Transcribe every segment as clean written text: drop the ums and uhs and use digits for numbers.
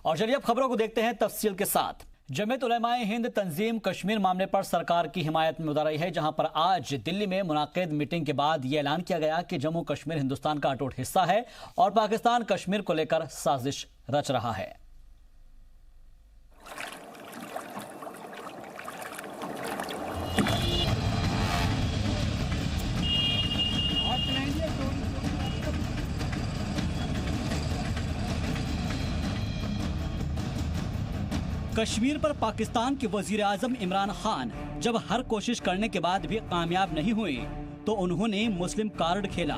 और चलिए अब खबरों को देखते हैं तफसील के साथ। जमीयत उलमाए हिंद तंजीम कश्मीर मामले पर सरकार की हिमायत में उतर आई है, जहां पर आज दिल्ली में मुनाकिद मीटिंग के बाद यह ऐलान किया गया कि जम्मू कश्मीर हिंदुस्तान का अटूट हिस्सा है और पाकिस्तान कश्मीर को लेकर साजिश रच रहा है। कश्मीर पर पाकिस्तान के वजीर आजम इमरान खान जब हर कोशिश करने के बाद भी कामयाब नहीं हुए तो उन्होंने मुस्लिम कार्ड खेला।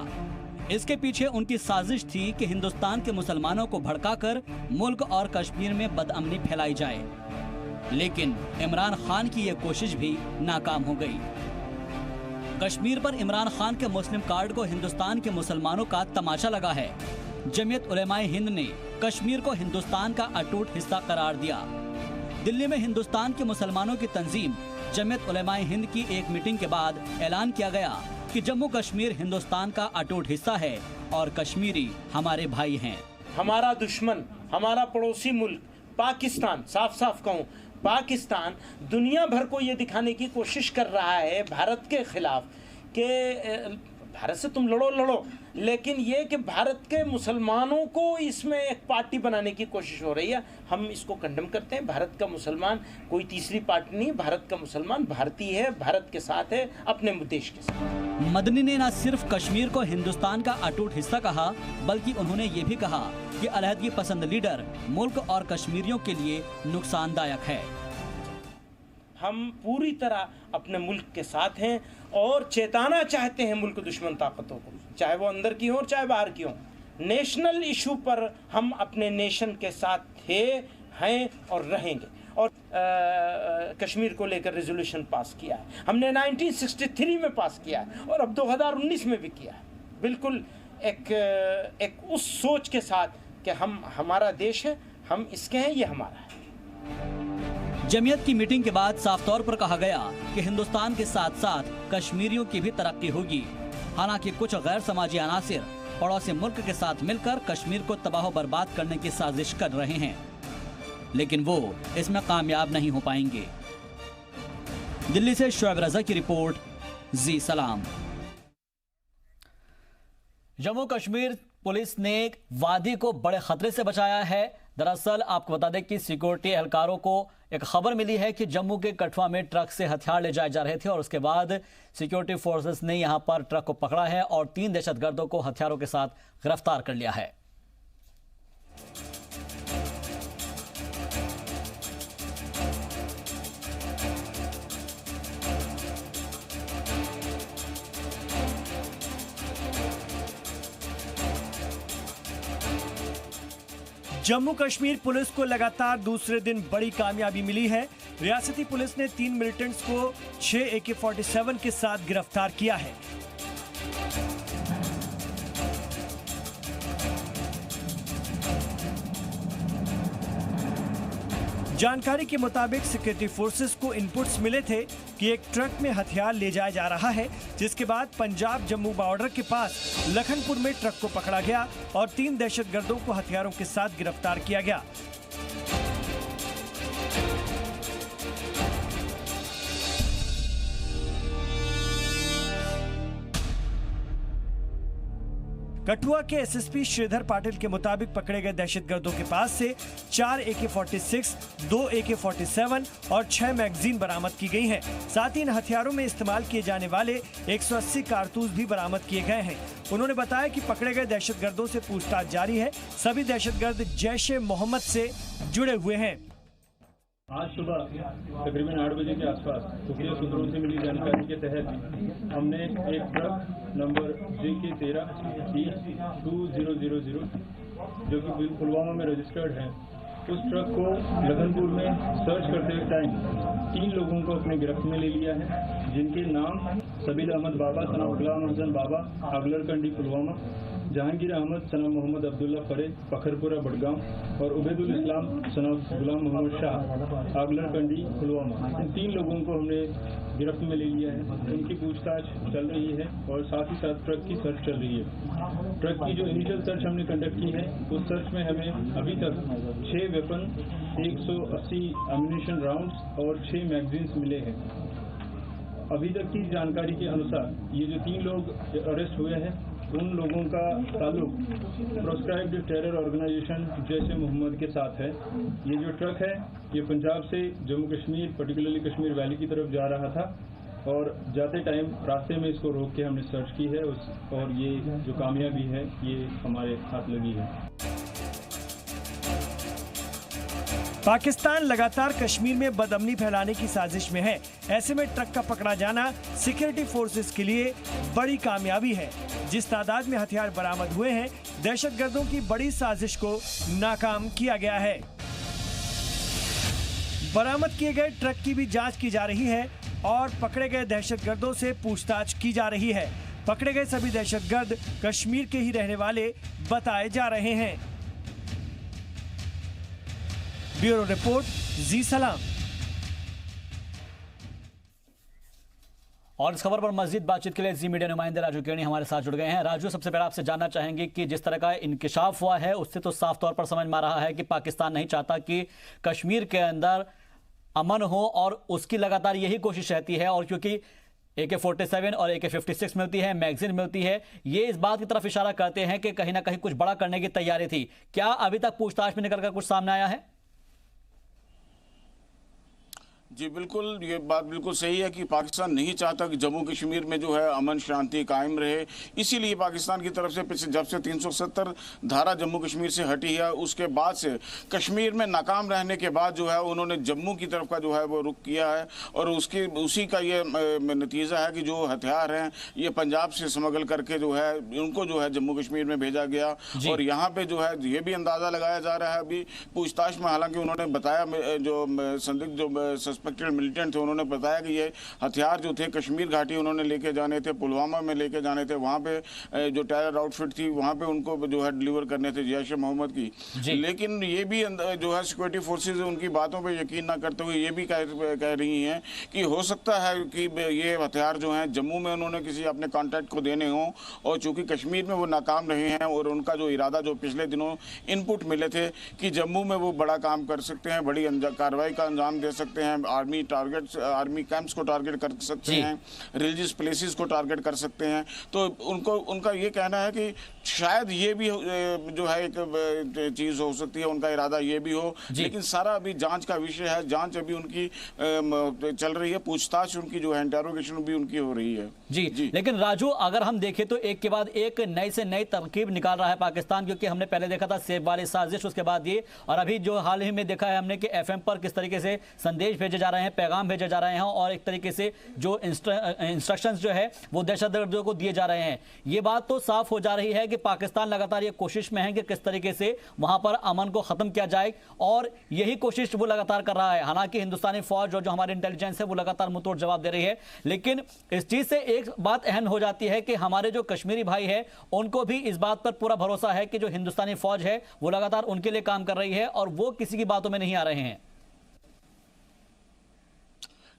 इसके पीछे उनकी साजिश थी कि हिंदुस्तान के मुसलमानों को भड़काकर मुल्क और कश्मीर में बदअमनी फैलाई जाए, लेकिन इमरान खान की यह कोशिश भी नाकाम हो गई। कश्मीर पर इमरान खान के मुस्लिम कार्ड को हिंदुस्तान के मुसलमानों का तमाचा लगा है। जमीयत उलमाए हिंद ने कश्मीर को हिंदुस्तान का अटूट हिस्सा करार दिया। दिल्ली में हिंदुस्तान के मुसलमानों की तंजीम जमीयत उलमाए हिंद की एक मीटिंग के बाद ऐलान किया गया कि जम्मू कश्मीर हिंदुस्तान का अटूट हिस्सा है और कश्मीरी हमारे भाई हैं। हमारा दुश्मन, हमारा पड़ोसी मुल्क पाकिस्तान, साफ साफ कहूँ, पाकिस्तान दुनिया भर को ये दिखाने की कोशिश कर रहा है भारत के खिलाफ कि भारत से तुम लड़ो, लेकिन ये कि भारत के मुसलमानों को इसमें एक पार्टी बनाने की कोशिश हो रही है। हम इसको कंडेम करते हैं। भारत का मुसलमान कोई तीसरी पार्टी नहीं, भारत का मुसलमान भारतीय है, भारत के साथ है, अपने देश के साथ। मदनी ने न सिर्फ कश्मीर को हिंदुस्तान का अटूट हिस्सा कहा, बल्कि उन्होंने ये भी कहा कि अलहदगी पसंद लीडर मुल्क और कश्मीरियों के लिए नुकसानदायक है। हम पूरी तरह अपने मुल्क के साथ हैं और चेताना चाहते हैं मुल्क दुश्मन ताकतों को, चाहे वो अंदर की हो और चाहे बाहर की हो। नेशनल इशू पर हम अपने नेशन के साथ थे, हैं और रहेंगे। और कश्मीर को लेकर रेजोल्यूशन पास किया है, हमने 1963 में पास किया है और अब 2019 में भी किया है, बिल्कुल एक उस सोच के साथ कि हमारा देश है, हम इसके हैं, ये हमारा है। जमीयत की मीटिंग के बाद साफ तौर पर कहा गया कि हिंदुस्तान के साथ साथ कश्मीरियों की भी तरक्की होगी। हालांकि कुछ गैर समाजी अनासिर पड़ोसी मुल्क के साथ मिलकर कश्मीर को तबाह बर्बाद करने की साजिश कर रहे हैं, लेकिन वो इसमें कामयाब नहीं हो पाएंगे। दिल्ली से शोएब रजा की रिपोर्ट, जी सलाम। जम्मू कश्मीर पुलिस ने वादी को बड़े खतरे से बचाया है। दरअसल आपको बता दें कि सिक्योरिटी एहलकारों को एक खबर मिली है कि जम्मू के कठुआ में ट्रक से हथियार ले जाए जा रहे थे और उसके बाद सिक्योरिटी फोर्सेस ने यहां पर ट्रक को पकड़ा है और 3 दहशतगर्दों को हथियारों के साथ गिरफ्तार कर लिया है। जम्मू कश्मीर पुलिस को लगातार दूसरे दिन बड़ी कामयाबी मिली है। रियासती पुलिस ने 3 मिलिटेंट्स को 6 AK-47 के साथ गिरफ्तार किया है। जानकारी के मुताबिक सिक्योरिटी फोर्सेस को इनपुट्स मिले थे कि एक ट्रक में हथियार ले जाया जा रहा है, जिसके बाद पंजाब जम्मू बॉर्डर के पास लखनपुर में ट्रक को पकड़ा गया और 3 दहशतगर्दों को हथियारों के साथ गिरफ्तार किया गया। कठुआ के एसएसपी श्रीधर पाटिल के मुताबिक पकड़े गए दहशतगर्दों के पास से 4 AK-46, 2 AK-47 और 6 मैगजीन बरामद की गई हैं। साथ ही इन हथियारों में इस्तेमाल किए जाने वाले 180 कारतूस भी बरामद किए गए हैं। उन्होंने बताया कि पकड़े गए दहशतगर्दों से पूछताछ जारी है। सभी दहशतगर्द जैश-ए-मोहम्मद से जुड़े हुए हैं। आज सुबह तकरीबन 8 बजे के आसपास खुफिया सूत्रों से मिली जानकारी के तहत हमने एक ट्रक नंबर JK13E2000 जो कि पुलवामा में रजिस्टर्ड है, उस ट्रक को लखनपुर में सर्च करते हुए टाइम 3 लोगों को अपने गिरफ्त में ले लिया है, जिनके नाम सबील अहमद बाबा, सना गुलाम हसन बाबा, अगलर कंडी पुलवामा, जहांगीर अहमद सना मोहम्मद अब्दुल्ला फरे पखरपुरा बड़गांव और उबैदुल इस्लाम सना गुलाम मोहम्मद शाह आगलरकंडी पुलवामा, इन 3 लोगों को हमने गिरफ्त में ले लिया है। उनकी पूछताछ चल रही है और साथ ही साथ ट्रक की सर्च चल रही है। ट्रक की जो इनिशियल सर्च हमने कंडक्ट की है, उस सर्च में हमें अभी तक 6 वेपन, 180 एम्यूनिशन राउंड्स और 6 मैगजीन्स मिले हैं। अभी तक की जानकारी के अनुसार ये जो 3 लोग अरेस्ट हुए हैं, उन लोगों का ताल्लुक प्रोस्क्राइब्ड टेरर ऑर्गेनाइजेशन जैश-ए मोहम्मद के साथ है। ये जो ट्रक है, ये पंजाब से जम्मू कश्मीर, पर्टिकुलरली कश्मीर वैली की तरफ जा रहा था और जाते टाइम रास्ते में इसको रोक के हमने सर्च की है और ये जो कामयाबी है ये हमारे हाथ लगी है। पाकिस्तान लगातार कश्मीर में बदअमनी फैलाने की साजिश में है। ऐसे में ट्रक का पकड़ा जाना सिक्योरिटी फोर्सेस के लिए बड़ी कामयाबी है। जिस तादाद में हथियार बरामद हुए हैं, दहशतगर्दों की बड़ी साजिश को नाकाम किया गया है। बरामद किए गए ट्रक की भी जांच की जा रही है और पकड़े गए दहशतगर्दों से पूछताछ की जा रही है। पकड़े गए सभी दहशतगर्द कश्मीर के ही रहने वाले बताए जा रहे हैं। ब्यूरो रिपोर्ट, जी सलाम। और इस खबर पर मजीद बातचीत के लिए जी मीडिया नुमाइंदे राजू केनी हमारे साथ जुड़ गए हैं। राजू, सबसे पहले आपसे जानना चाहेंगे कि जिस तरह का इंकिशाफ हुआ है, उससे तो साफ तौर पर समझ में आ रहा है कि पाकिस्तान नहीं चाहता कि कश्मीर के अंदर अमन हो और उसकी लगातार यही कोशिश रहती है। और क्योंकि AK-47 और AK-56 मिलती है, मैगजीन मिलती है, ये इस बात की तरफ इशारा करते हैं कि कहीं ना कहीं कुछ बड़ा करने की तैयारी थी। क्या अभी तक पूछताछ में निकलकर कुछ सामने आया है? जी बिल्कुल, ये बात बिल्कुल सही है कि पाकिस्तान नहीं चाहता कि जम्मू कश्मीर में जो है अमन शांति कायम रहे। इसीलिए पाकिस्तान की तरफ से पिछले जब से 370 धारा जम्मू कश्मीर से हटी है, उसके बाद से कश्मीर में नाकाम रहने के बाद जो है उन्होंने जम्मू की तरफ का जो है वो रुख किया है और उसी का ये नतीजा है कि जो हथियार हैं ये पंजाब से स्मगल करके जो है उनको जो है जम्मू कश्मीर में भेजा गया। और यहाँ पे जो है ये भी अंदाज़ा लगाया जा रहा है अभी पूछताछ में, हालांकि उन्होंने बताया जो संदिग्ध जो मिलिटेंट थे उन्होंने बताया कि ये हथियार जो थे कश्मीर घाटी उन्होंने लेके जाने थे, पुलवामा में लेके जाने थे, वहाँ पे जो टेरर आउटफिट थी वहाँ पे उनको जो है डिलीवर करने थे जैश-ए मोहम्मद की। लेकिन ये भी जो है सिक्योरिटी फोर्सेज उनकी बातों पे यकीन ना करते हुए ये भी कह रही हैं कि हो सकता है कि ये हथियार जो हैं जम्मू में उन्होंने किसी अपने कॉन्टैक्ट को देने हों और चूँकि कश्मीर में वो नाकाम रहे हैं और उनका जो इरादा जो पिछले दिनों इनपुट मिले थे कि जम्मू में वो बड़ा काम कर सकते हैं, बड़ी कार्रवाई का अंजाम दे सकते हैं, आर्मी कैंप्स को टारगेट कर सकते हैं, रिलीजियस प्लेसेस को टारगेट कर सकते हैं। तो उनका ये कहना है कि शायद ये भी जो है एक चीज़ हो सकती है, उनका इरादा ये भी हो, लेकिन सारा अभी जांच का विषय है। जांच अभी उनकी चल रही है, पूछताछ उनकी जो है इंटेरोगेशन भी उनकी हो रही है। जी। लेकिन राजू, अगर हम देखें तो एक के बाद एक नई से नई तरकीब निकाल रहा है पाकिस्तान, क्योंकि हमने पहले देखा था सेब वाली साजिश, उसके बाद ये, और अभी जो हाल ही में देखा है हमने कि FM पर किस तरीके से संदेश भेजे जा रहे हैं, पैगाम भेजे जा रहे हैं और एक तरीके से जो इंस्ट्रक्शंस जो है वो दहशतगर्दों को दिए जा रहे हैं। ये बात तो साफ हो जा रही है कि पाकिस्तान लगातार ये कोशिश में है कि किस तरीके से वहां पर अमन को खत्म किया जाए और यही कोशिश वो लगातार कर रहा है। हालांकि हिंदुस्तानी फौज और जो हमारी इंटेलिजेंस है वो लगातार मुंहतोड़ जवाब दे रही है, लेकिन इस चीज से एक बात अहम हो जाती है कि हमारे जो कश्मीरी भाई है उनको भी इस बात पर पूरा भरोसा है कि जो हिंदुस्तानी फौज है वो लगातार उनके लिए काम कर रही है और वो किसी की बातों में नहीं आ रहे हैं।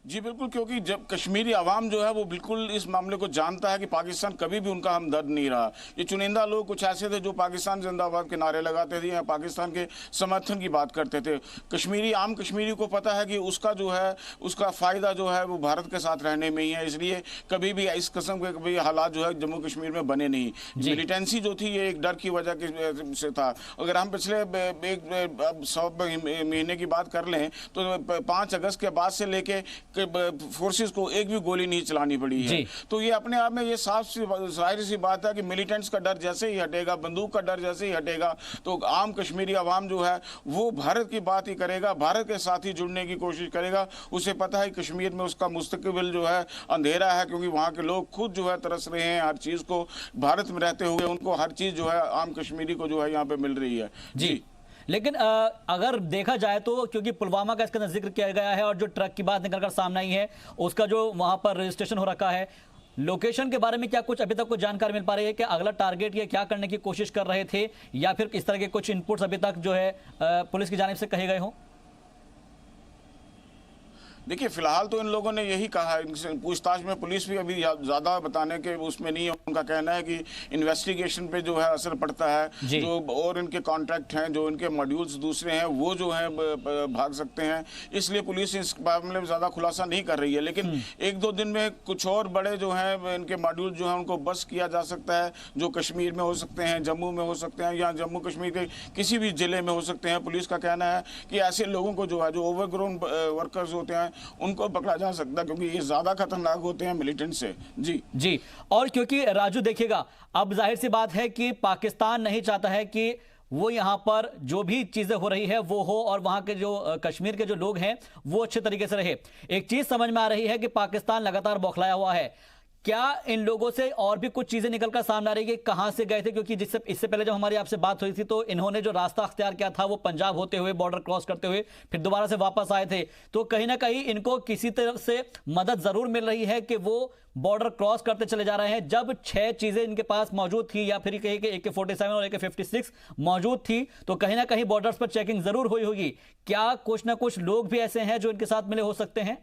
जी बिल्कुल, क्योंकि जब कश्मीरी आवाम जो है वो बिल्कुल इस मामले को जानता है कि पाकिस्तान कभी भी उनका हमदर्द नहीं रहा। ये चुनिंदा लोग कुछ ऐसे थे जो पाकिस्तान जिंदाबाद के नारे लगाते थे या पाकिस्तान के समर्थन की बात करते थे। आम कश्मीरी को पता है कि उसका जो है उसका फ़ायदा जो है वो भारत के साथ रहने में ही है, इसलिए कभी भी इस किस्म के कभी हालात जो है जम्मू कश्मीर में बने नहीं। मिलिटेंसी जो थी ये एक डर की वजह से था। अगर हम पिछले 100 महीने की बात कर लें तो 5 अगस्त के बाद से लेके फोर्सेस को एक भी गोली नहीं चलानी पड़ी है। तो ये अपने आप में ये जाहिर सी बात है कि मिलिटेंट्स का डर जैसे ही हटेगा, बंदूक का डर जैसे ही हटेगा, तो आम कश्मीरी आवाम जो है वो भारत की बात ही करेगा, भारत के साथ ही जुड़ने की कोशिश करेगा। उसे पता है कश्मीर में उसका मुस्तकबिल जो है अंधेरा है, क्योंकि वहाँ के लोग खुद जो है तरस रहे हैं हर चीज़ को। भारत में रहते हुए उनको हर चीज़ जो है आम कश्मीरी को जो है यहाँ पे मिल रही है। जी लेकिन अगर देखा जाए तो क्योंकि पुलवामा का इसके अंदर जिक्र किया गया है और जो ट्रक की बात निकलकर सामने आई है उसका जो वहां पर रजिस्ट्रेशन हो रखा है, लोकेशन के बारे में क्या कुछ अभी तक कुछ जानकारी मिल पा रही है कि अगला टारगेट ये क्या करने की कोशिश कर रहे थे, या फिर इस तरह के कुछ इनपुट्स अभी तक जो है पुलिस की जानिब से कहे गए हों? देखिए, फिलहाल तो इन लोगों ने यही कहा है। इनसे पूछताछ में पुलिस भी अभी ज़्यादा बताने के उसमें नहीं है। उनका कहना है कि इन्वेस्टिगेशन पे जो है असर पड़ता है, जो और इनके कॉन्ट्रैक्ट हैं, जो इनके मॉड्यूल्स दूसरे हैं, वो जो है भाग सकते हैं। इसलिए पुलिस इस मामले में ज़्यादा खुलासा नहीं कर रही है। लेकिन एक दो दिन में कुछ और बड़े जो हैं इनके मॉड्यूल जो हैं उनको बस किया जा सकता है, जो कश्मीर में हो सकते हैं, जम्मू में हो सकते हैं, या जम्मू कश्मीर के किसी भी ज़िले में हो सकते हैं। पुलिस का कहना है कि ऐसे लोगों को जो है, जो ओवरग्रोन वर्कर्स होते हैं, उनको पकड़ा जा सकता है, क्योंकि ये ज्यादा खतरनाक होते हैं मिलिटेंट से। जी। और क्योंकि राजू देखिएगा, अब जाहिर सी बात है कि पाकिस्तान नहीं चाहता है कि वो यहाँ पर जो भी चीजें हो रही है वो हो, और वहां के जो कश्मीर के जो लोग हैं वो अच्छे तरीके से रहे। एक चीज समझ में आ रही है कि पाकिस्तान लगातार बौखलाया हुआ है। क्या इन लोगों से और भी कुछ चीजें निकलकर सामने आ रही है कि कहां से गए थे? क्योंकि इससे पहले जब हमारी आपसे बात हुई थी तो इन्होंने जो रास्ता अख्तियार किया था वो पंजाब होते हुए, बॉर्डर क्रॉस करते हुए फिर दोबारा से वापस आए थे। तो कहीं ना कहीं इनको किसी तरह से मदद जरूर मिल रही है कि वो बॉर्डर क्रॉस करते चले जा रहे हैं। जब 6 चीजें इनके पास मौजूद थी, या फिर कहीं के AK-47 और AK-56 मौजूद थी, तो कहीं ना कहीं बॉर्डर्स पर चेकिंग जरूर हुई होगी। क्या कुछ ना कुछ लोग भी ऐसे हैं जो इनके साथ मिले हो सकते हैं?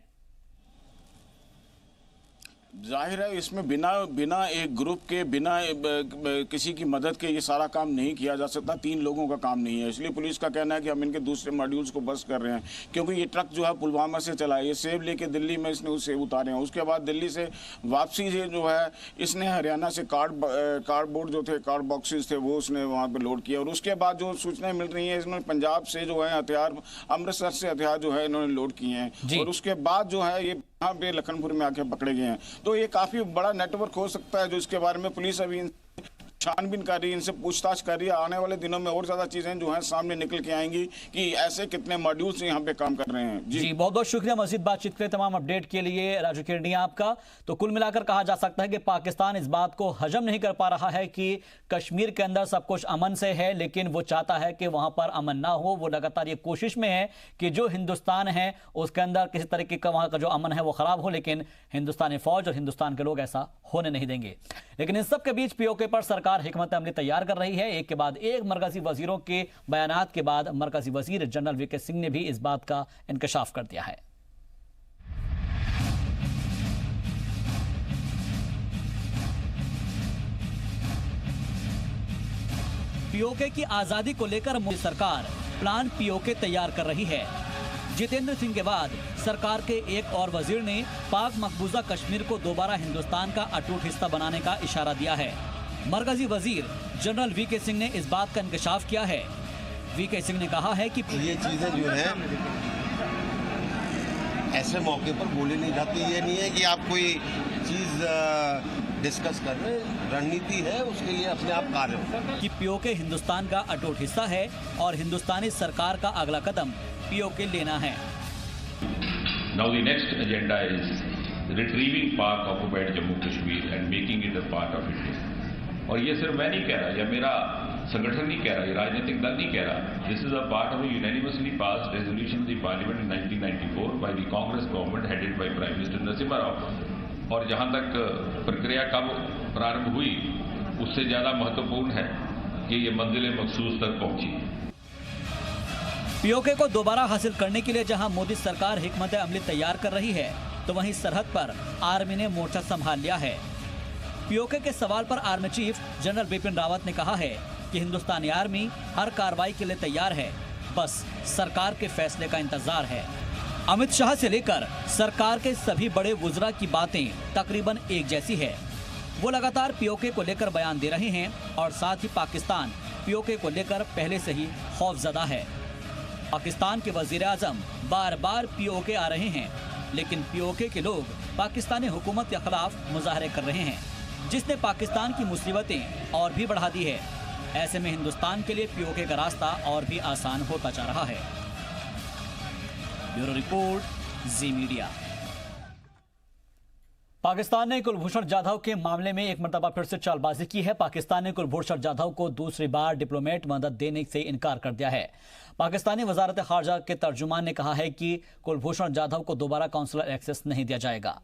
जाहिर है इसमें बिना एक ग्रुप के, बिना किसी की मदद के ये सारा काम नहीं किया जा सकता। 3 लोगों का काम नहीं है। इसलिए पुलिस का कहना है कि हम इनके दूसरे मॉड्यूल्स को बस कर रहे हैं, क्योंकि ये ट्रक जो है पुलवामा से चला है, ये सेब लेके दिल्ली में इसने उसे उतारे हैं। उसके बाद दिल्ली से वापसी से जो है इसने हरियाणा से कार्डबोर्ड जो थे, कार्ड बॉक्सेस थे, वो उसने वहाँ पर लोड किया। और उसके बाद जो सूचनाएं मिल रही हैं, इसमें पंजाब से जो है हथियार, अमृतसर से हथियार जो है इन्होंने लोड किए हैं, और उसके बाद जो है ये यहाँ पे लखनपुर में आके पकड़े गए हैं। तो ये काफी बड़ा नेटवर्क हो सकता है, जो इसके बारे में पुलिस अभी छानबीन कर रही है, इनसे पूछताछ कर रही है। आने वाले दिनों में और ज्यादा चीजें जो हैं सामने निकल के आएंगी कि ऐसे कितने मॉड्यूल्स यहाँ पे काम कर रहे हैं। जी बहुत बहुत शुक्रिया मजीद बातचीत के लिए, तमाम अपडेट के लिए राजू किरनिया आपका। तो कुल मिलाकर कहा जा सकता है कि पाकिस्तान इस बात को हजम नहीं कर पा रहा है कि कश्मीर के अंदर सब कुछ अमन से है, लेकिन वो चाहता है कि वहां पर अमन ना हो। वो लगातार ये कोशिश में है कि जो हिंदुस्तान है उसके अंदर किसी तरीके का वहां का जो अमन है वो खराब हो, लेकिन हिंदुस्तानी फौज और हिंदुस्तान के लोग ऐसा होने नहीं देंगे। लेकिन इन सब के बीच POK पर सरकार हिकमत अमली तैयार कर रही है। एक के बाद एक मरकजी वजीरों के बयानात के बाद मरकजी वजीर जनरल VK सिंह ने भी इस बात का इंकशाफ कर दिया है। POK की आजादी को लेकर मोदी सरकार प्लान POK तैयार कर रही है। जितेंद्र सिंह के बाद सरकार के एक और वजीर ने पाक मकबूजा कश्मीर को दोबारा हिंदुस्तान का अटूट हिस्सा बनाने का इशारा दिया है। मरकजी वजीर जनरल VK सिंह ने इस बात का इंकशाफ किया है। VK सिंह ने कहा है कि ये चीजें जो है ऐसे मौके पर बोली नहीं जाती। ये नहीं है कि आप कोई चीज डिस्कस कर रहे हैं, रणनीति है, उसके लिए अपने आप कार्य कि POK हिंदुस्तान का अटूट हिस्सा है और हिंदुस्तानी सरकार का अगला कदम POK लेना है। Now the next agenda is retrieving Pak occupied Jammu Kashmir and making it a part of India. और ये सिर्फ मैं नहीं कह रहा, या मेरा संगठन नहीं कह रहा, ये राजनीतिक दल नहीं कह रहा। This is a part of a unanimously passed resolution of the Parliament in 1994 by the Congress government headed by Prime Minister Narasimha Rao। और जहां तक प्रक्रिया कब प्रारंभ हुई, उससे ज्यादा महत्वपूर्ण है कि ये मंजिल मखसूस तक पहुंची। POK को दोबारा हासिल करने के लिए जहां मोदी सरकार हिकमत अमली तैयार कर रही है, तो वहीं सरहद पर आर्मी ने मोर्चा संभाल लिया है। POK के सवाल पर army chief general Bipin Rawat ने कहा है कि हिंदुस्तानी आर्मी हर कार्रवाई के लिए तैयार है, बस सरकार के फैसले का इंतजार है। अमित शाह से लेकर सरकार के सभी बड़े वुज़रा की बातें तकरीबन एक जैसी है। वो लगातार POK को लेकर बयान दे रहे हैं और साथ ही पाकिस्तान POK को लेकर पहले से ही खौफजदा है। पाकिस्तान के वजीर आजम बार बार POK आ रहे हैं, लेकिन POK के लोग पाकिस्तानी हुकूमत के खिलाफ मुजाहरे कर रहे हैं, जिसने पाकिस्तान की मुसीबतें और भी बढ़ा दी है। ऐसे में हिंदुस्तान के लिए POK का रास्ता और भी आसान होता जा रहा है। ब्यूरो रिपोर्ट, जी मीडिया। पाकिस्तान ने कुलभूषण जाधव के मामले में एक मरतबा फिर से चालबाजी की है। पाकिस्तान ने कुलभूषण जाधव को दूसरी बार डिप्लोमेट मदद देने से इनकार कर दिया है। पाकिस्तानी वजारत खारजा के तर्जुमान ने कहा है कि कुलभूषण जाधव को दोबारा काउंसलर एक्सेस नहीं दिया जाएगा।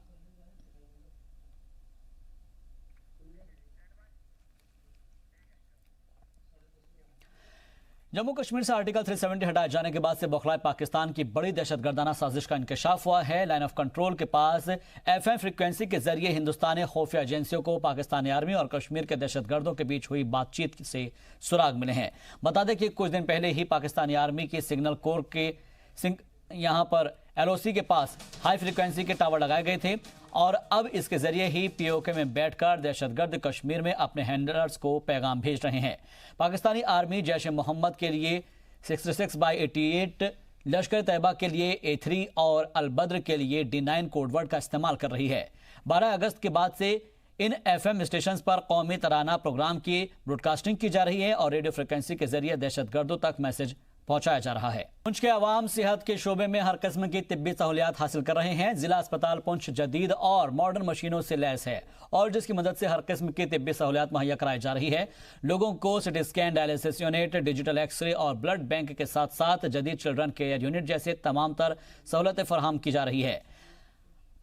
जम्मू कश्मीर से आर्टिकल 370 हटाए जाने के बाद से बौखलाए पाकिस्तान की बड़ी दहशतगर्दाना साजिश का इंकशाफ हुआ है। लाइन ऑफ कंट्रोल के पास FM फ्रीक्वेंसी के जरिए हिंदुस्तानी खुफिया एजेंसियों को पाकिस्तानी आर्मी और कश्मीर के दहशतगर्दों के बीच हुई बातचीत से सुराग मिले हैं। बता दें कि कुछ दिन पहले ही पाकिस्तानी आर्मी की सिग्नल कोर के यहां पर LOC के पास हाई फ्रीक्वेंसी के टावर लगाए गए थे और अब इसके जरिए ही POK में बैठकर दहशतगर्द कश्मीर में अपने हैंडलर्स को पैगाम भेज रहे हैं। पाकिस्तानी आर्मी जैश ए मोहम्मद के लिए 66/88, लश्कर तैयबा के लिए A3 और अलबद्र के लिए D9 कोडवर्ड का इस्तेमाल कर रही है। 12 अगस्त के बाद से इन FM स्टेशन पर कौमी तराना प्रोग्राम की ब्रॉडकास्टिंग की जा रही है और रेडियो फ्रिक्वेंसी के जरिए दहशतगर्दों तक मैसेज पहुंचाया जा रहा है। पुंछ के अवाम सेहत के शोबे में हर किस्म की तिब्बी सहूलियात हासिल कर रहे हैं। जिला अस्पताल पुंछ जदीद और मॉडर्न मशीनों से लैस है और जिसकी मदद से हर किस्म की तिब्बी सहूलियात मुहैया कराई जा रही है। लोगों को city scan, dialysis unit, digital x-ray और ब्लड बैंक के साथ साथ जदीद चिल्ड्रन केयर यूनिट जैसे तमाम तर सहूलतें फराहम की जा रही है।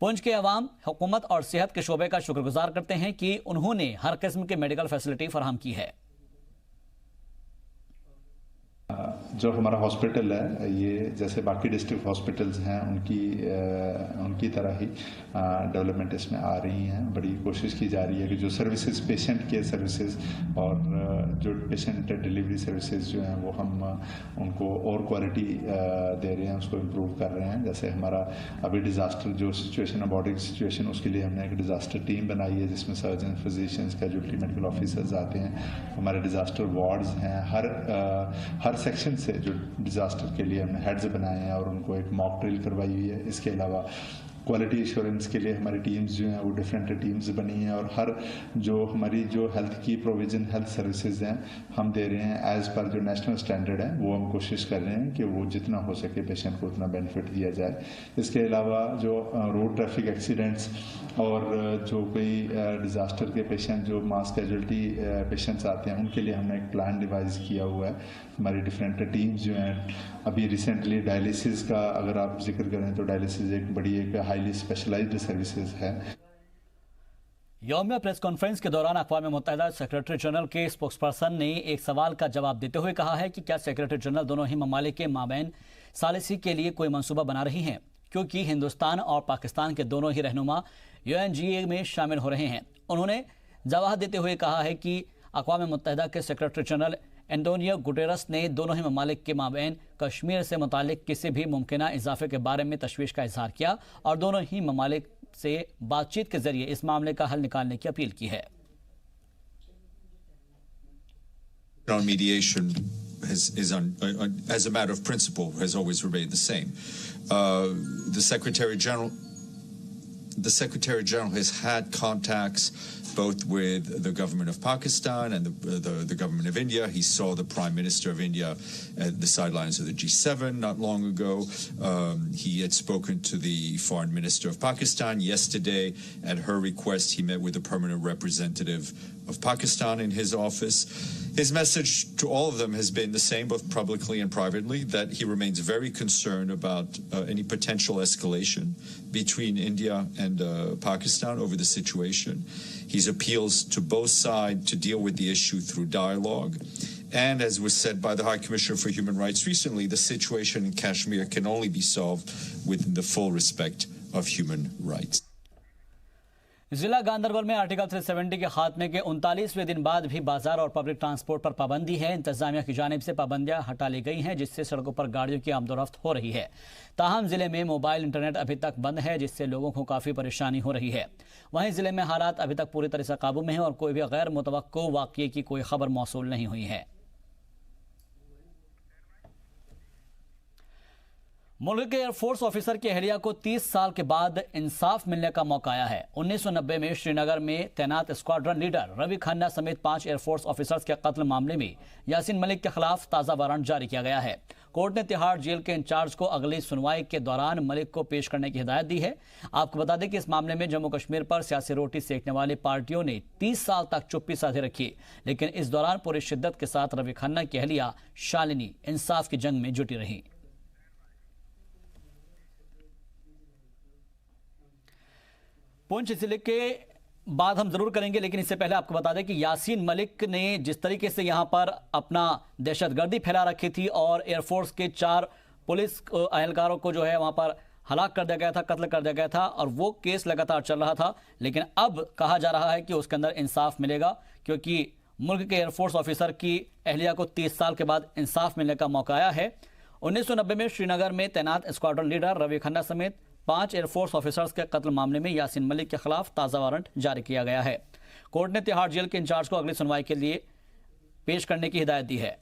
पुंछ के अवाम हुकूमत और सेहत के शोबे का शुक्रगुजार करते हैं कि उन्होंने हर किस्म की मेडिकल फैसिलिटी फराहम की है। जो हमारा हॉस्पिटल है ये जैसे बाकी डिस्ट्रिक्ट हॉस्पिटल्स हैं उनकी तरह ही डेवलपमेंट इसमें आ रही हैं। बड़ी कोशिश की जा रही है कि जो सर्विसेज, पेशेंट केयर सर्विसेज और जो पेशेंट डिलीवरी सर्विसेज जो हैं वो हम उनको और क्वालिटी दे रहे हैं, उसको इम्प्रूव कर रहे हैं। जैसे हमारा अभी डिज़ास्टर जो सिचुएशन है, बॉर्डर सिचुएशन, उसके लिए हमने एक डिज़ास्टर टीम बनाई है जिसमें surgeon, physicians, casualty medical officers आते हैं। हमारे डिज़ास्टर वार्ड्स हैं, हर सेक्शन से जो डिज़ास्टर के लिए हमने हेड्स बनाए हैं और उनको एक मॉक ड्रिल करवाई हुई है। इसके अलावा क्वालिटी एश्योरेंस के लिए हमारी टीम्स जो हैं वो डिफरेंट टीम्स बनी हैं और हर जो हमारी जो हेल्थ की प्रोविज़न, हेल्थ सर्विसेज हैं हम दे रहे हैं एज़ पर जो नेशनल स्टैंडर्ड है। वो हम कोशिश कर रहे हैं कि वो जितना हो सके पेशेंट को उतना बेनिफिट दिया जाए। इसके अलावा जो रोड ट्रैफिक एक्सीडेंट्स और जो कोई डिज़ास्टर के पेशेंट, जो मास कैजुअल्टी पेशेंट्स आते हैं, उनके लिए हमने एक प्लान डिवाइस किया हुआ है। हमारी डिफरेंट टीम्स जो हैं, अभी रिसेंटली डायलिसिस का अगर आप जिक्र करें तो डायलिसिस एक बड़ी एक हाईली स्पेशलाइज्ड सर्विसेज है। यौमिया प्रेस कॉन्फ्रेंस के दौरान अक़वाम मुत्तहिदा सेक्रेटरी जनरल के स्पोक्सपर्सन ने एक सवाल का जवाब देते हुए कहा है कि क्या सेक्रेटरी जनरल दोनों ही ममालिक के माबैन सालिसी के लिए कोई मंसूबा बना रही हैं, क्योंकि हिंदुस्तान और पाकिस्तान के दोनों ही रहनुमा UNGA में शामिल हो रहे हैं। उन्होंने जवाब देते हुए कहा है कि अक़वाम मुत्तहिदा के सेक्रेटरी जनरल एंटोनियो गुटेरस ने दोनों ही ममालिक के माबैन कश्मीर से मुतालिक किसी भी मुमकिना इजाफे के बारे में तशवीश का इजहार किया और दोनों ही ममालिक से बातचीत के जरिए इस मामले का हल निकालने की अपील की है। Mediation as a matter of principle has always remained the same. The Secretary General has had contacts both with the government of Pakistan and the government of India. He saw the Prime Minister of India at the sidelines of the G7 not long ago. He had spoken to the Foreign Minister of Pakistan yesterday. At her request, he met with the permanent representative of Pakistan in his office. His message to all of them has been the same, both publicly and privately, that he remains very concerned about any potential escalation between India and Pakistan over the situation. He appeals to both sides to deal with the issue through dialogue. And as was said by the High Commissioner for Human Rights recently, the situation in Kashmir can only be solved within the full respect of human rights. जिला गांदरबल में article 370 के खात्मे के 39वें दिन बाद भी बाजार और पब्लिक ट्रांसपोर्ट पर पाबंदी है। इंतजामिया की जानिब से पाबंदियां हटा ली गई हैं, जिससे सड़कों पर गाड़ियों की आमदोरफ्त हो रही है। ताहम जिले में मोबाइल इंटरनेट अभी तक बंद है, जिससे लोगों को काफ़ी परेशानी हो रही है। वहीं जिले में हालात अभी तक पूरी तरह से काबू में हैं और कोई भी गैर मुतवक्को वाक़ये की कोई खबर मौसूल नहीं हुई है। मुल्क के एयरफोर्स ऑफिसर की अहलिया को 30 साल के बाद इंसाफ मिलने का मौका आया है। 1990 में श्रीनगर में तैनात स्क्वाड्रन लीडर रवि खन्ना समेत 5 एयरफोर्स ऑफिसर्स के कत्ल मामले में यासीन मलिक के खिलाफ ताज़ा वारंट जारी किया गया है। कोर्ट ने तिहाड़ जेल के इंचार्ज को अगली सुनवाई के दौरान मलिक को पेश करने की हिदायत दी है। आपको बता दें कि इस मामले में जम्मू कश्मीर पर सियासी रोटी सेकने वाली पार्टियों ने 30 साल तक चुप्पी साधे रखी, लेकिन इस दौरान पूरी शिद्दत के साथ रवि खन्ना की अहलिया शालिनी इंसाफ की जंग में जुटी रही। पुंछ जिले के बात हम जरूर करेंगे, लेकिन इससे पहले आपको बता दें कि यासीन मलिक ने जिस तरीके से यहां पर अपना दहशतगर्दी फैला रखी थी और एयरफोर्स के 4 पुलिस एहलकारों को जो है वहां पर हलाक कर दिया गया था, कत्ल कर दिया गया था, और वो केस लगातार चल रहा था। लेकिन अब कहा जा रहा है कि उसके अंदर इंसाफ मिलेगा, क्योंकि मुल्क के एयरफोर्स ऑफिसर की अहलिया को 30 साल के बाद इंसाफ मिलने का मौका आया है। 1990 में श्रीनगर में तैनात स्क्वाड्रन लीडर रवि खन्ना समेत 5 एयरफोर्स ऑफिसर्स के कत्ल मामले में यासीन मलिक के खिलाफ ताज़ा वारंट जारी किया गया है। कोर्ट ने तिहाड़ जेल के इंचार्ज को अगली सुनवाई के लिए पेश करने की हिदायत दी है।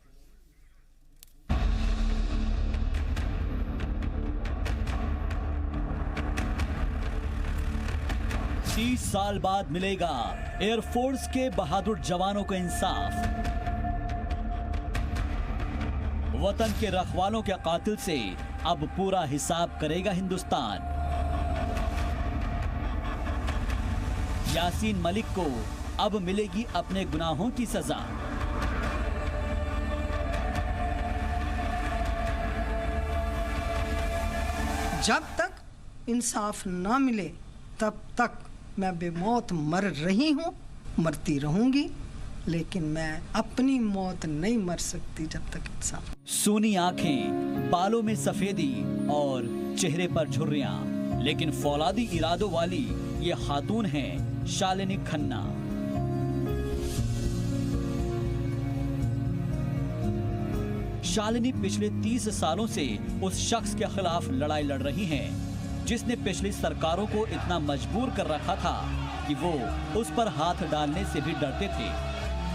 तीस साल बाद मिलेगा एयरफोर्स के बहादुर जवानों को इंसाफ। वतन के रखवालों के कातिल से अब पूरा हिसाब करेगा हिंदुस्तान। यासीन मलिक को अब मिलेगी अपने गुनाहों की सजा। जब तक इंसाफ ना मिले तब तक मैं बेमौत मर रही हूँ, मरती रहूंगी, लेकिन मैं अपनी मौत नहीं मर सकती जब तक इंसाफ। सूनी आंखें, बालों में सफेदी और चेहरे पर झुर्रियां, लेकिन फौलादी इरादों वाली ये खातून हैं शालिनी खन्ना। शालिनी पिछले 30 सालों से उस शख्स के खिलाफ लड़ाई लड़ रही हैं जिसने पिछली सरकारों को इतना मजबूर कर रखा था कि वो उस पर हाथ डालने से भी डरते थे।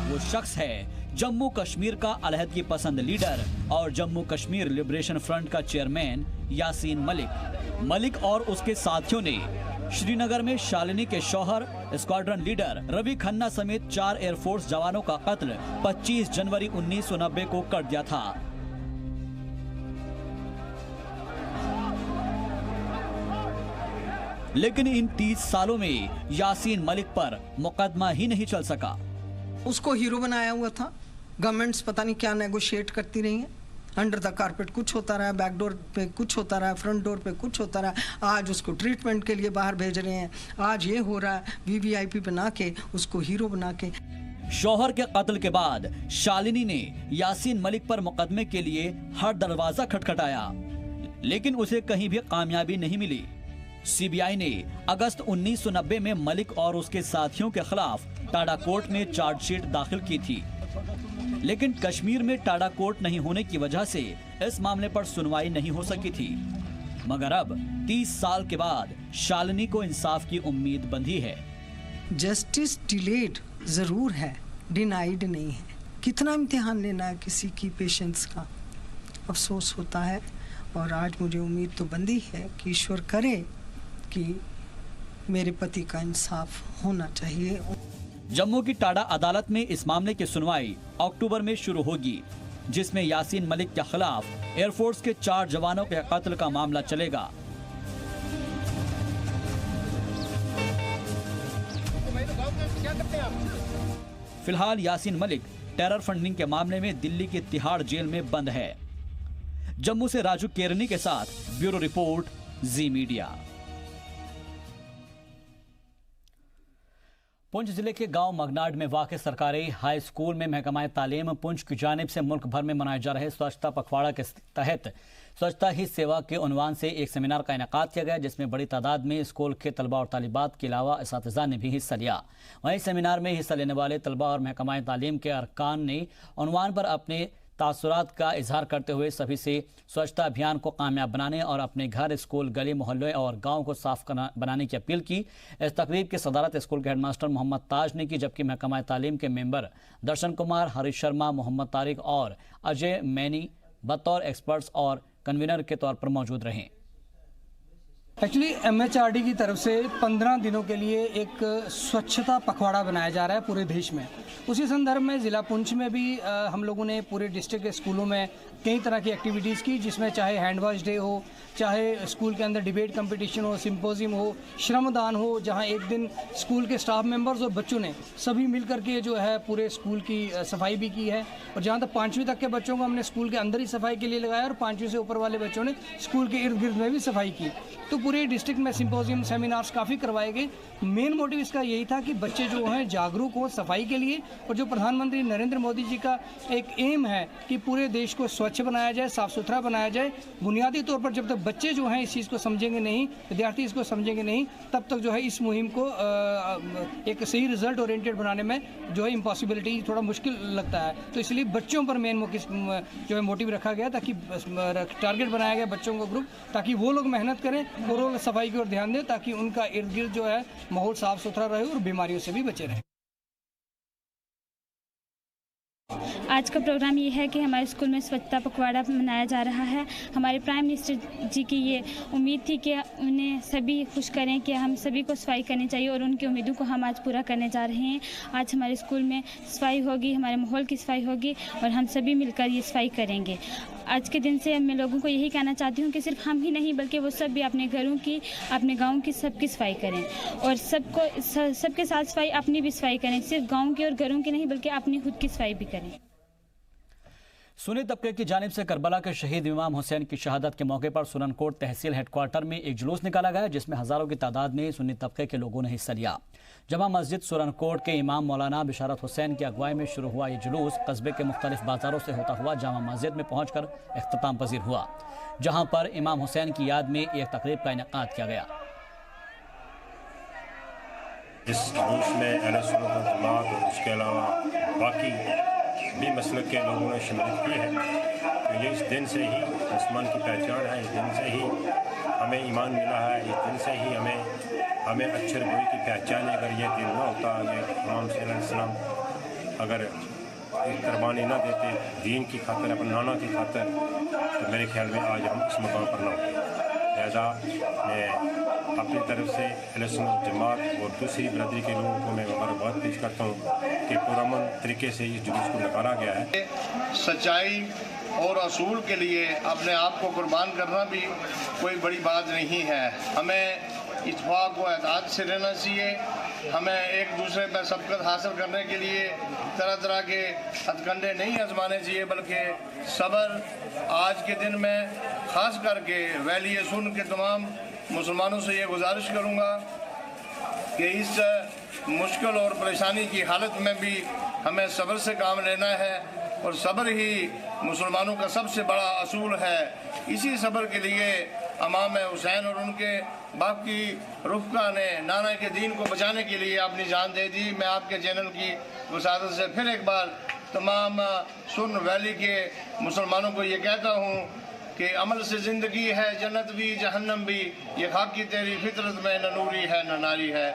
वो शख्स है जम्मू कश्मीर का अलहदगी पसंद लीडर और जम्मू कश्मीर लिबरेशन फ्रंट का चेयरमैन यासीन मलिक। मलिक और उसके साथियों ने श्रीनगर में शालिनी के शौहर स्क्वाड्रन लीडर रवि खन्ना समेत 4 एयरफोर्स जवानों का कत्ल 25 जनवरी 1990 को कर दिया था। लेकिन इन 30 सालों में यासीन मलिक पर मुकदमा ही नहीं चल सका। उसको हीरो बनाया हुआ था। गवर्नमेंट्स पता नहीं क्या नेगोशिएट करती रही हैं। अंडर द कारपेट कुछ होता रहा, बैकडोर पे कुछ होता रहा, फ्रंट डोर पे कुछ होता रहा। आज उसको ट्रीटमेंट के लिए बाहर भेज रहे हैं, आज ये हो रहा है, वीवीआईपी बना के उसको हीरो बना के। शौहर के कत्ल के बाद शालिनी ने यासीन मलिक पर मुकदमे के लिए हर दरवाजा खटखटाया, लेकिन उसे कहीं भी कामयाबी नहीं मिली। सीबीआई ने अगस्त 1990 में मलिक और उसके साथियों के खिलाफ टाडा कोर्ट में चार्जशीट दाखिल की थी, लेकिन कश्मीर में टाडा कोर्ट नहीं होने की वजह से इस मामले पर सुनवाई नहीं हो सकी थी। मगर अब 30 साल के बाद शालिनी को इंसाफ की उम्मीद बंधी है। जस्टिस डिलेड जरूर है, डिनाइड नहीं है। कितना इम्तिहान लेना है किसी की पेशेंस का, अफसोस होता है। और आज मुझे उम्मीद तो बंधी है कि ईश्वर करे कि मेरे पति का इंसाफ होना चाहिए। जम्मू की टाडा अदालत में इस मामले की सुनवाई अक्टूबर में शुरू होगी, जिसमें यासीन मलिक के खिलाफ एयरफोर्स के 4 जवानों के कत्ल का मामला चलेगा। फिलहाल यासीन मलिक टेरर फंडिंग के मामले में दिल्ली की तिहाड़ जेल में बंद है। जम्मू से राजू केरनी के साथ ब्यूरो रिपोर्ट, जी मीडिया। पुंछ जिले के गांव मगनाड में वाक़ सरकारी हाई स्कूल में महकमा तालीम पुंछ की जानिब से मुल्क भर में मनाए जा रहे स्वच्छता पखवाड़ा के तहत स्वच्छता ही सेवा के उन्वान से एक सेमिनार का इनेकाद किया गया, जिसमें बड़ी तादाद में स्कूल के तलबा और तालिबात के अलावा असातिज़ा ने भी हिस्सा लिया। वहीं सेमिनार में हिस्सा लेने वाले तलबा और महकमा तालीम के अरकान ने उन्वान पर अपने तासुरात का इजहार करते हुए सभी से स्वच्छता अभियान को कामयाब बनाने और अपने घर, स्कूल, गली मोहल्ले और गांव को साफ बनाने की अपील की। इस तकरीब की सदारत स्कूल के हेडमास्टर मोहम्मद ताज ने की, जबकि महकमा तालीम के मेंबर दर्शन कुमार, हरीश शर्मा, मोहम्मद तारिक और अजय मैनी बतौर एक्सपर्ट्स और कन्वीनर के तौर पर मौजूद रहे। एक्चुअली MHRD की तरफ से 15 दिनों के लिए एक स्वच्छता पखवाड़ा बनाया जा रहा है पूरे देश में। उसी संदर्भ में ज़िला पुंछ में भी हम लोगों ने पूरे डिस्ट्रिक्ट के स्कूलों में कई तरह की एक्टिविटीज़ की, जिसमें चाहे हैंड वॉश डे हो, चाहे स्कूल के अंदर डिबेट कंपटीशन हो, सिंपोजियम हो, श्रमदान हो, जहां एक दिन स्कूल के स्टाफ मेंबर्स और बच्चों ने सभी मिल करके जो है पूरे स्कूल की सफाई भी की है। और जहां तक 5वीं तक के बच्चों को हमने स्कूल के अंदर ही सफाई के लिए लगाया और 5वीं से ऊपर वाले बच्चों ने स्कूल के इर्द गिर्द में भी सफाई की। तो पूरे डिस्ट्रिक्ट में सिंपोजियम सेमिनार्स काफ़ी करवाए गए। मेन मोटिव इसका यही था कि बच्चे जो हैं जागरूक हो सफाई के लिए, और जो प्रधानमंत्री नरेंद्र मोदी जी का एक एम है कि पूरे देश को स्वच्छ बनाया जाए, साफ़ सुथरा बनाया जाए। बुनियादी तौर पर जब तक बच्चे जो हैं इस चीज़ को समझेंगे नहीं, विद्यार्थी इसको समझेंगे नहीं, तब तक जो है इस मुहिम को एक सही रिजल्ट ओरिएंटेड बनाने में जो है इम्पॉसिबिलिटी थोड़ा मुश्किल लगता है। तो इसलिए बच्चों पर मेन जो है मोटिव रखा गया, ताकि टारगेट बनाया गया बच्चों का ग्रुप, ताकि वो लोग मेहनत करें, ओवरऑल सफाई की ओर ध्यान दें, ताकि उनका इर्द गिर्द जो है माहौल साफ सुथरा रहे और बीमारियों से भी बचे रहें। आज का प्रोग्राम ये है कि हमारे स्कूल में स्वच्छता पखवाड़ा मनाया जा रहा है। हमारे प्राइम मिनिस्टर जी की ये उम्मीद थी कि उन्हें सभी खुश करें कि हम सभी को सफाई करनी चाहिए, और उनकी उम्मीदों को हम आज पूरा करने जा रहे हैं। आज हमारे स्कूल में सफाई होगी, हमारे माहौल की सफाई होगी, और हम सभी मिलकर ये सफाई करेंगे। आज के दिन से मैं लोगों को यही कहना चाहती हूँ कि सिर्फ हम ही नहीं बल्कि वो सब भी अपने घरों की, अपने गाँव की सबकी सफाई करें, और सबके साथ सफाई, अपनी भी सफाई करें। सिर्फ गाँव की और घरों की नहीं बल्कि अपनी खुद की सफाई भी करें। सुन्नी तबके की जानिब से करबला के शहीद इमाम हुसैन की शहादत के मौके पर सुरनकोट तहसील हेडक्वार्टर में एक जुलूस निकाला गया, जिसमें हजारों की तादाद में सुन्नी तबके के लोगों ने हिस्सा लिया। जमा मस्जिद सुरनकोट के इमाम मौलाना बिशारत हुसैन की अगुवाई में शुरू हुआ ये जुलूस कस्बे के मुख्तलिफ बाजारों से होता हुआ जामा मस्जिद में पहुंचकर इख्तिताम पजीर हुआ, जहां पर इमाम हुसैन की याद में एक तकरीब का इनेकाद किया गया। इस जुलूस में अहले सुन्नत व जमात और उसके अलावा बाकी भी मसलक के लोगों ने शिरकत की है। तो ये इस दिन से ही मुसलमान की पहचान है, इस दिन से ही हमें ईमान मिला है, इस दिन से ही हमें अच्छे बुरे की पहचान है। अगर ये दिन ना होता, ये इमाम सल्लल्लाहु अगर एक कुर्बानी ना देते दीन की खातिर, अपने नाना की खातिर, तो मेरे ख्याल में आज हम इस मुकाम पर ना होते। लिहाजा मैं अपनी तरफ से अहले सुन्नत जमात और दूसरी बरदरी के लोगों को मैं मुबारकबाद पेश करता हूँ कि पुरअमन तरीके से इस जुलूस को निकाला गया है। सच्चाई और असूल के लिए अपने आप को कुर्बान करना भी कोई बड़ी बात नहीं है। हमें इत्तेफाक व इत्तेहाद से रहना चाहिए। हमें एक दूसरे पर सबकत हासिल करने के लिए तरह तरह के हथकंडे नहीं आजमाने चाहिए, बल्कि सब्र। आज के दिन में ख़ास करके वैली सुन के तमाम मुसलमानों से ये गुजारिश करूँगा कि इस मुश्किल और परेशानी की हालत में भी हमें सब्र से काम लेना है, और सब्र ही मुसलमानों का सबसे बड़ा असूल है। इसी सब्र के लिए इमाम हुसैन और उनके बाप की रुफ़क़ा ने नाना के दीन को बचाने के लिए अपनी जान दे दी। मैं आपके चैनल की वसादत से फिर एक बार तमाम सुन वैली के मुसलमानों को ये कहता हूँ कि अमल से ज़िंदगी है, जन्नत भी जहन्नम भी, ये खाकी तेरी फितरत में न नूरी है न नारी है।